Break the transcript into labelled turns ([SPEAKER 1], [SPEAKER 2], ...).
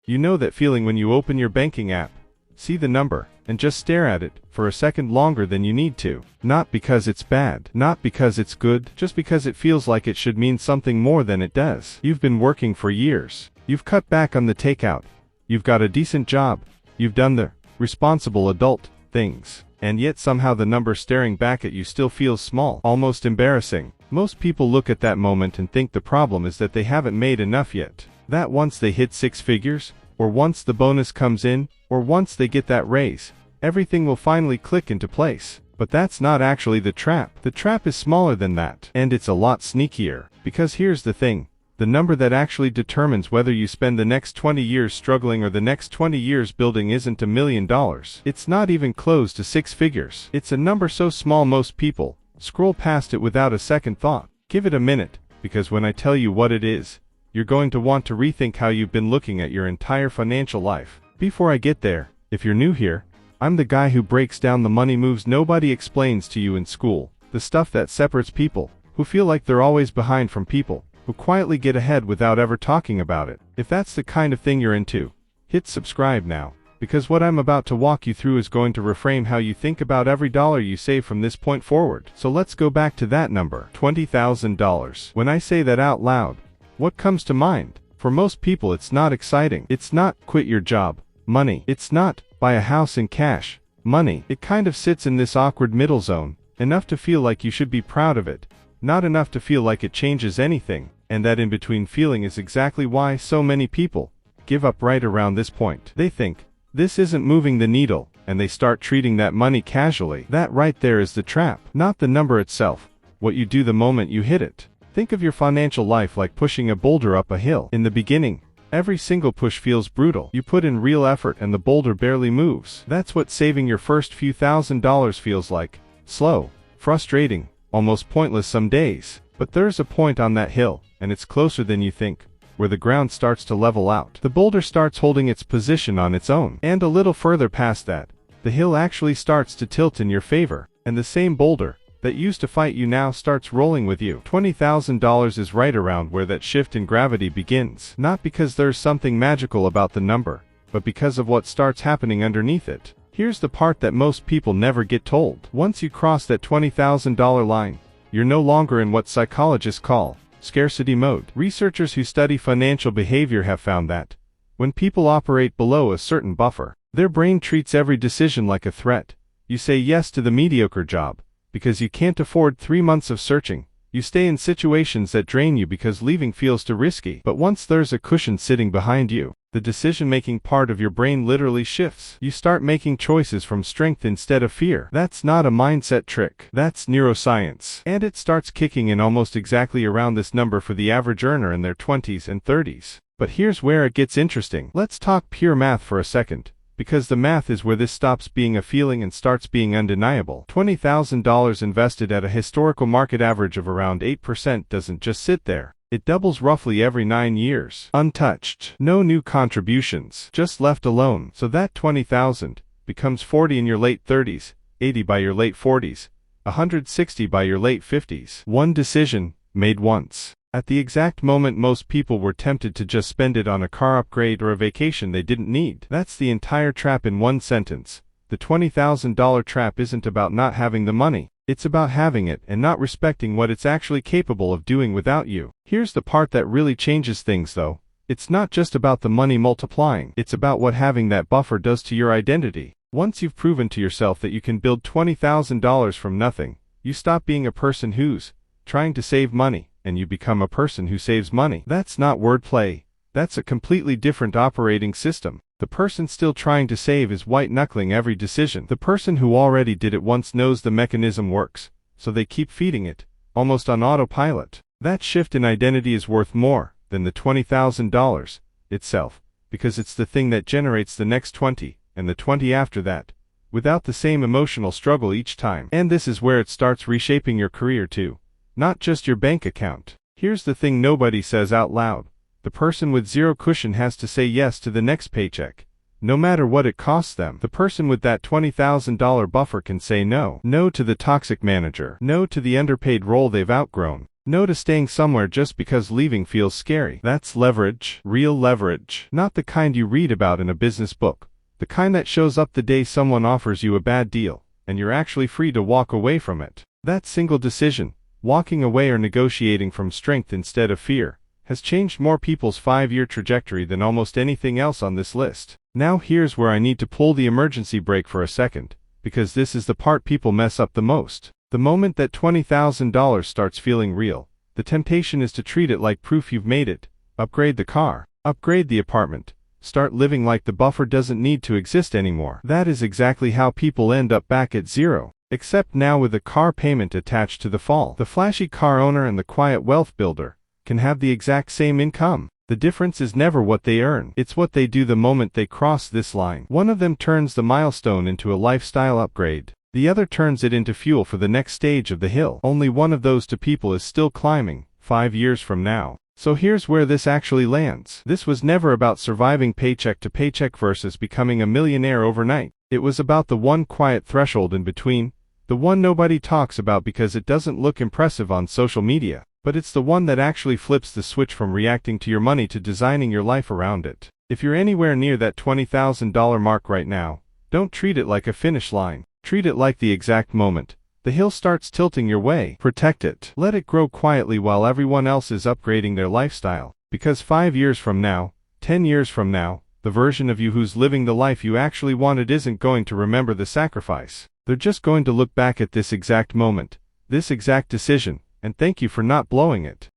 [SPEAKER 1] You know that feeling when you open your banking app, see the number, and just stare at it for a second longer than you need to. Not because it's bad, not because it's good, just because it feels like it should mean something more than it does. You've been working for years. You've cut back on the takeout. You've got a decent job. You've done the responsible adult things. And yet somehow the number staring back at you still feels small, almost embarrassing. Most people look at that moment and think the problem is that they haven't made enough yet. That once they hit 6 figures, or once the bonus comes in, or once they get that raise, everything will finally click into place. But that's not actually the trap. The trap is smaller than that. And it's a lot sneakier. Because here's the thing. The number that actually determines whether you spend the next 20 years struggling or the next 20 years building isn't $1 million. It's not even close to 6 figures. It's a number so small most people scroll past it without a second thought. Give it a minute, because when I tell you what it is, you're going to want to rethink how you've been looking at your entire financial life. Before I get there, if you're new here, I'm the guy who breaks down the money moves nobody explains to you in school, the stuff that separates people who feel like they're always behind from people who quietly get ahead without ever talking about it. If that's the kind of thing you're into, hit subscribe now, because what I'm about to walk you through is going to reframe how you think about every dollar you save from this point forward. So let's go back to that number, $20,000. When I say that out loud, what comes to mind? For most people it's not exciting. It's not quit your job money. It's not buy a house in cash money. It kind of sits in this awkward middle zone, enough to feel like you should be proud of it, not enough to feel like it changes anything. And that in-between feeling is exactly why so many people give up right around this point. They think, this isn't moving the needle, and they start treating that money casually. That right there is the trap. Not the number itself, what you do the moment you hit it. Think of your financial life like pushing a boulder up a hill. In the beginning, every single push feels brutal. You put in real effort and the boulder barely moves. That's what saving your first few $1,000s feels like. Slow, frustrating, almost pointless some days. But there's a point on that hill, and it's closer than you think, where the ground starts to level out. The boulder starts holding its position on its own. And a little further past that, the hill actually starts to tilt in your favor, and the same boulder that used to fight you now starts rolling with you. $20,000 is right around where that shift in gravity begins. Not because there's something magical about the number, but because of what starts happening underneath it. Here's the part that most people never get told. Once you cross that $20,000 line, you're no longer in what psychologists call scarcity mode. Researchers who study financial behavior have found that when people operate below a certain buffer, their brain treats every decision like a threat. You say yes to the mediocre job because you can't afford 3 months of searching. You stay in situations that drain you because leaving feels too risky. But once there's a cushion sitting behind you, the decision-making part of your brain literally shifts. You start making choices from strength instead of fear. That's not a mindset trick. That's neuroscience. And it starts kicking in almost exactly around this number for the average earner in their 20s and 30s. But here's where it gets interesting. Let's talk pure math for a second, because the math is where this stops being a feeling and starts being undeniable. $20,000 invested at a historical market average of around 8% doesn't just sit there. It doubles roughly every 9 years. Untouched. No new contributions. Just left alone. So that $20,000 becomes 40 in your late 30s, 80 by your late 40s, 160 by your late 50s. One decision, made once. At the exact moment most people were tempted to just spend it on a car upgrade or a vacation they didn't need. That's the entire trap in one sentence. The $20,000 trap isn't about not having the money. It's about having it and not respecting what it's actually capable of doing without you. Here's the part that really changes things though. It's not just about the money multiplying. It's about what having that buffer does to your identity. Once you've proven to yourself that you can build $20,000 from nothing, you stop being a person who's trying to save money, and you become a person who saves money. That's not wordplay. That's a completely different operating system. The person still trying to save is white-knuckling every decision. The person who already did it once knows the mechanism works, so they keep feeding it, almost on autopilot. That shift in identity is worth more than the $20,000 itself, because it's the thing that generates the next 20, and the 20 after that, without the same emotional struggle each time. And this is where it starts reshaping your career too, not just your bank account. Here's the thing nobody says out loud. The person with zero cushion has to say yes to the next paycheck, no matter what it costs them. The person with that $20,000 buffer can say no. No to the toxic manager. No to the underpaid role they've outgrown. No to staying somewhere just because leaving feels scary. That's leverage, real leverage. Not the kind you read about in a business book. The kind that shows up the day someone offers you a bad deal, and you're actually free to walk away from it. That single decision, walking away or negotiating from strength instead of fear, has changed more people's 5-year trajectory than almost anything else on this list. Now here's where I need to pull the emergency brake for a second, because this is the part people mess up the most. The moment that $20,000 starts feeling real, the temptation is to treat it like proof you've made it. Upgrade the car, upgrade the apartment, start living like the buffer doesn't need to exist anymore. That is exactly how people end up back at zero. Except now with a car payment attached to the fall. The flashy car owner and the quiet wealth builder can have the exact same income. The difference is never what they earn. It's what they do the moment they cross this line. One of them turns the milestone into a lifestyle upgrade. The other turns it into fuel for the next stage of the hill. Only one of those two people is still climbing, 5 years from now. So here's where this actually lands. This was never about surviving paycheck to paycheck versus becoming a millionaire overnight. It was about the one quiet threshold in between, the one nobody talks about because it doesn't look impressive on social media. But it's the one that actually flips the switch from reacting to your money to designing your life around it. If you're anywhere near that $20,000 mark right now, don't treat it like a finish line. Treat it like the exact moment the hill starts tilting your way. Protect it. Let it grow quietly while everyone else is upgrading their lifestyle. Because 5 years from now, 10 years from now, the version of you who's living the life you actually wanted isn't going to remember the sacrifice. They're just going to look back at this exact moment, this exact decision, and thank you for not blowing it.